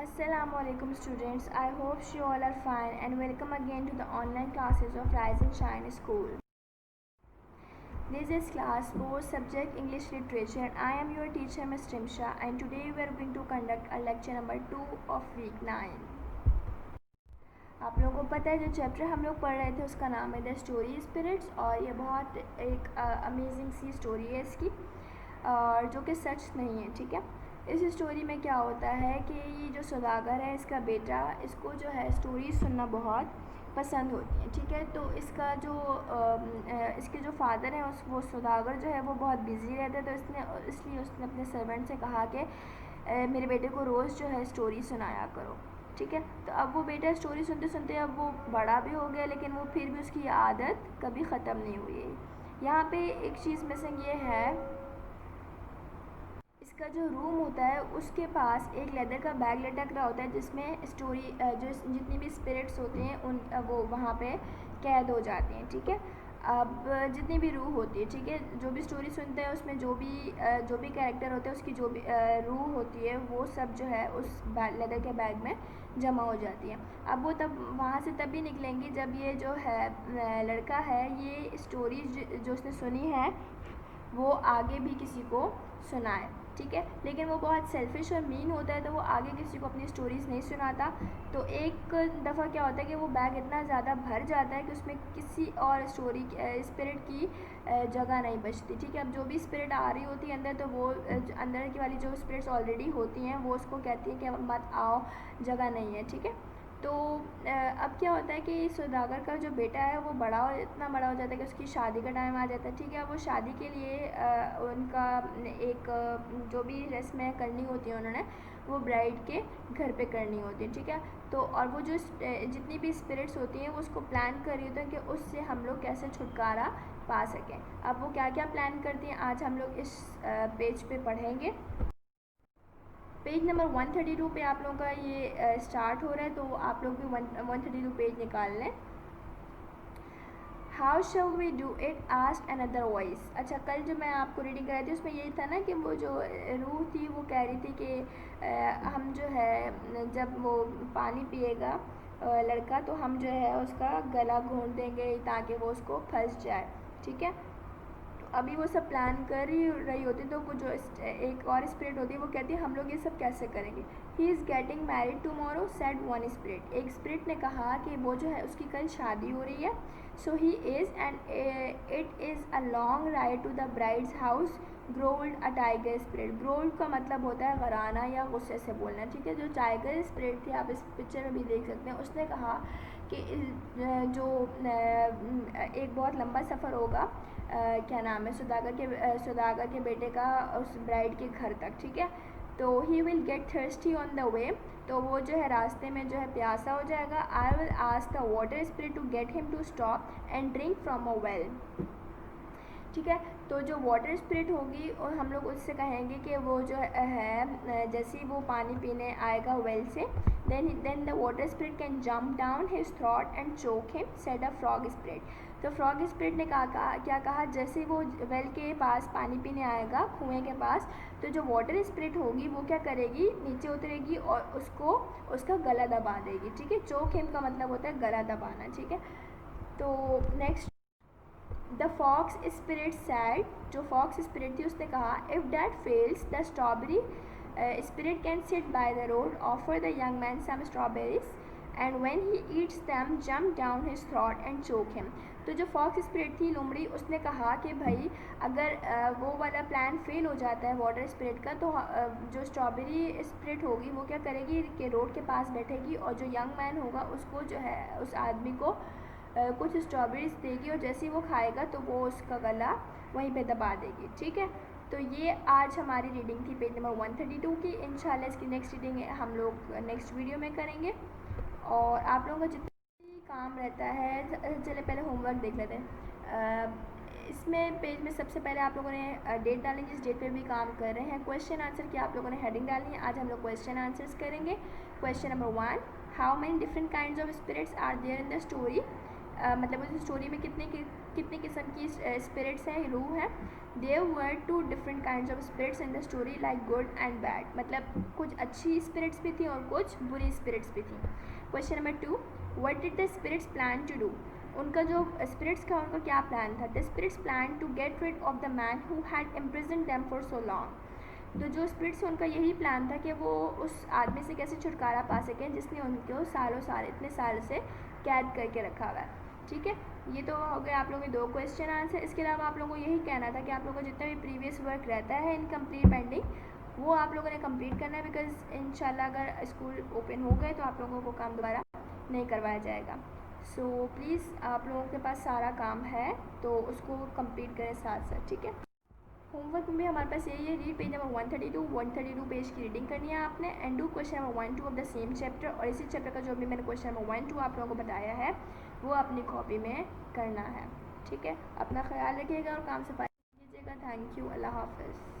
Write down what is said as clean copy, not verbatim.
Assalamualaikum students. I hope you all are fine and welcome again to the online classes of Rise and Shine School. This is class 4 subject English Literature and I am your teacher Ms. Timsha and today we are going to conduct a lecture number 2 of week 9. आप लोगों को पता है जो chapter हम लोग पढ़ रहे थे उसका नाम है द स्टोरी स्पिरिट्स और ये बहुत एक अमेजिंग सी स्टोरी है इसकी और जो कि सच नहीं है, ठीक है। इस स्टोरी में क्या होता है कि ये जो सौदागर है इसका बेटा इसको जो है स्टोरी सुनना बहुत पसंद होती है, ठीक है। तो इसका जो इसके जो फादर हैं वो सौदागर जो है वो बहुत बिज़ी रहते हैं, तो इसलिए उसने अपने सर्वेंट से कहा कि मेरे बेटे को रोज़ जो है स्टोरी सुनाया करो, ठीक है। तो अब वो बेटा स्टोरी सुनते सुनते अब वो बड़ा भी हो गया लेकिन वो फिर भी उसकी आदत कभी ख़त्म नहीं हुई है। यहाँ पे एक चीज़ मिसिंग ये है, इसका जो रूम होता है उसके पास एक लेदर का बैग लटक रहा होता है जिसमें स्टोरी जो जितनी भी स्पिरिट्स होती हैं उन वो वहाँ पे कैद हो जाती हैं, ठीक है। अब जितनी भी रूह होती है, ठीक है, जो भी स्टोरी सुनते हैं उसमें जो भी कैरेक्टर होते हैं उसकी जो भी रूह होती है वो सब जो है उस लेदर के बैग में जमा हो जाती है। अब वो तब वहाँ से तभी निकलेंगी जब ये जो है लड़का है ये स्टोरी जो उसने सुनी है वो आगे भी किसी को सुनाए, ठीक है। लेकिन वो बहुत सेल्फिश और मीन होता है तो वो आगे किसी को अपनी स्टोरीज़ नहीं सुनाता। तो एक दफ़ा क्या होता है कि वो बैग इतना ज़्यादा भर जाता है कि उसमें किसी और स्पिरिट की जगह नहीं बचती, ठीक है। अब जो भी स्पिरिट आ रही होती है अंदर तो वो अंदर की वाली जो स्पिरिट्स ऑलरेडी होती हैं वो उसको कहती हैं कि मत आओ, जगह नहीं है, ठीक है। तो अब क्या होता है कि सौदागर का जो बेटा है वो इतना बड़ा हो जाता है कि उसकी शादी का टाइम आ जाता है, ठीक है। वो शादी के लिए उनका एक जो भी रस्में करनी होती हैं उन्होंने वो ब्राइड के घर पे करनी होती है, ठीक है। तो और वो जो जितनी भी स्पिरिट्स होती हैं वो उसको प्लान कर रही होती हैं कि उससे हम लोग कैसे छुटकारा पा सकें। अब वो क्या क्या प्लान करती हैं आज हम लोग इस पेज पे पढ़ेंगे। पेज नंबर 132 पे आप लोगों का ये स्टार्ट हो रहा है, तो आप लोग भी 132 पेज निकाल लें। How shall we do it asked another voice. अच्छा, कल जो मैं आपको रीडिंग कराई थी उसमें यही था ना कि वो जो रूह थी वो कह रही थी कि हम जो है जब वो पानी पिएगा लड़का तो हम जो है उसका गला घोंट देंगे ताकि वो उसको फंस जाए, ठीक है। अभी वो सब प्लान कर रही होती तो वो जो एक और स्पिरिट होती है वो कहती है हम लोग ये सब कैसे करेंगे। He is getting married tomorrow said one spirit. एक स्पिरिट ने कहा कि वो जो है उसकी कल शादी हो रही है। So he is and it is a long ride to the bride's house. Growled a tiger spirit. Growled का मतलब होता है घराना या गुस्से से बोलना, ठीक है। जो टाइगर स्पिरिट थी आप इस पिक्चर में भी देख सकते हैं, उसने कहा कि जो एक बहुत लंबा सफ़र होगा क्या नाम है सौदागर के बेटे का उस ब्राइड के घर तक, ठीक है। तो he will get thirsty on the way. तो वो जो है रास्ते में जो है प्यासा हो जाएगा। I will ask the water spirit to get him to stop and drink from a well, ठीक है। तो जो वाटर स्पिरिट होगी और हम लोग उससे कहेंगे कि वो जो है जैसे ही वो पानी पीने आएगा वेल से then the water spirit can jump down his throat and choke him, said a frog spirit. तो फ्रॉग स्पिरिट ने क्या कहा, जैसे वो वेल के पास पानी पीने आएगा कुएं के पास तो जो वाटर स्पिरिट होगी वो क्या करेगी, नीचे उतरेगी और उसको उसका गला दबा देगी, ठीक है। चोक हिम का मतलब होता है गला दबाना, ठीक है। तो next the fox spirit said. जो फॉक्स स्पिरिट थी उसने कहा if that fails the strawberry spirit can sit by the road, offer the young man some strawberries, and when he eats them, jump down his throat and choke him. तो जो fox spirit थी लोमड़ी उसने कहा कि भाई अगर वो वाला प्लान फेल हो जाता है वाटर स्पिरिट का तो जो स्ट्रॉबेरी स्पिरिट होगी वो क्या करेगी कि रोड के पास बैठेगी और जो यंग मैन होगा उसको जो है उस आदमी को कुछ स्ट्रॉबेरीज देगी और जैसे ही वो खाएगा तो वो उसका गला वहीं पे दबा देगी, ठीक है। तो ये आज हमारी रीडिंग थी पेज नंबर 132 की। इंशाल्लाह इसकी नेक्स्ट रीडिंग हम लोग नेक्स्ट वीडियो में करेंगे। और आप लोगों का जितना भी काम रहता है, चले पहले होमवर्क देख लेते हैं। इसमें पेज में सबसे पहले आप लोगों ने डेट डालनी, जिस डेट पे भी काम कर रहे हैं। क्वेश्चन आंसर की आप लोगों ने हेडिंग डालनी है। आज हम लोग क्वेश्चन आंसर्स करेंगे। Question number 1, how many different kinds of spirits are there in the story. मतलब उस स्टोरी में कितने कितनी किस्म की स्पिरिट्स हैं, रूह हैं। There were 2 different kinds of spirits in the story like good and bad, मतलब कुछ अच्छी स्पिरिट्स भी थी और कुछ बुरी स्पिरिट्स भी थी। Question number 2, what did the spirits plan to do, उनका जो स्पिरिट्स का उनका क्या प्लान था। The spirits plan to get rid of the man who had imprison them for so long, तो जो स्पिरिट्स उनका यही प्लान था कि वो उस आदमी से कैसे छुटकारा पा सकें जिसने उनको सालों साल इतने साल से कैद करके रखा हुआ है। ठीक है, ये तो हो गए आप लोगों के 2 क्वेश्चन आंसर। इसके अलावा आप लोगों को यही कहना था कि आप लोगों को जितना भी प्रीवियस वर्क रहता है इनकम्प्लीट पेंडिंग, वो आप लोगों ने कंप्लीट करना है, बिकॉज इंशाल्लाह अगर स्कूल ओपन हो गए तो आप लोगों को काम दोबारा नहीं करवाया जाएगा। सो प्लीज़ आप लोगों के पास सारा काम है तो उसको कंप्लीट करें साथ साथ। ठीक है, होमवर्क में हमारे पास यही है, रीड पेज नंबर 132 पेज की रीडिंग करनी है आपने, and do question number 1 2 of the same chapter, और इसी चैप्टर का जो भी मैंने क्वेश्चन नंबर 1 2 आप लोगों को बताया है वो अपनी कॉपी में करना है। ठीक है, अपना ख्याल रखिएगा और काम सफाई कीजिएगा। थैंक यू, अल्लाह हाफ़िज़।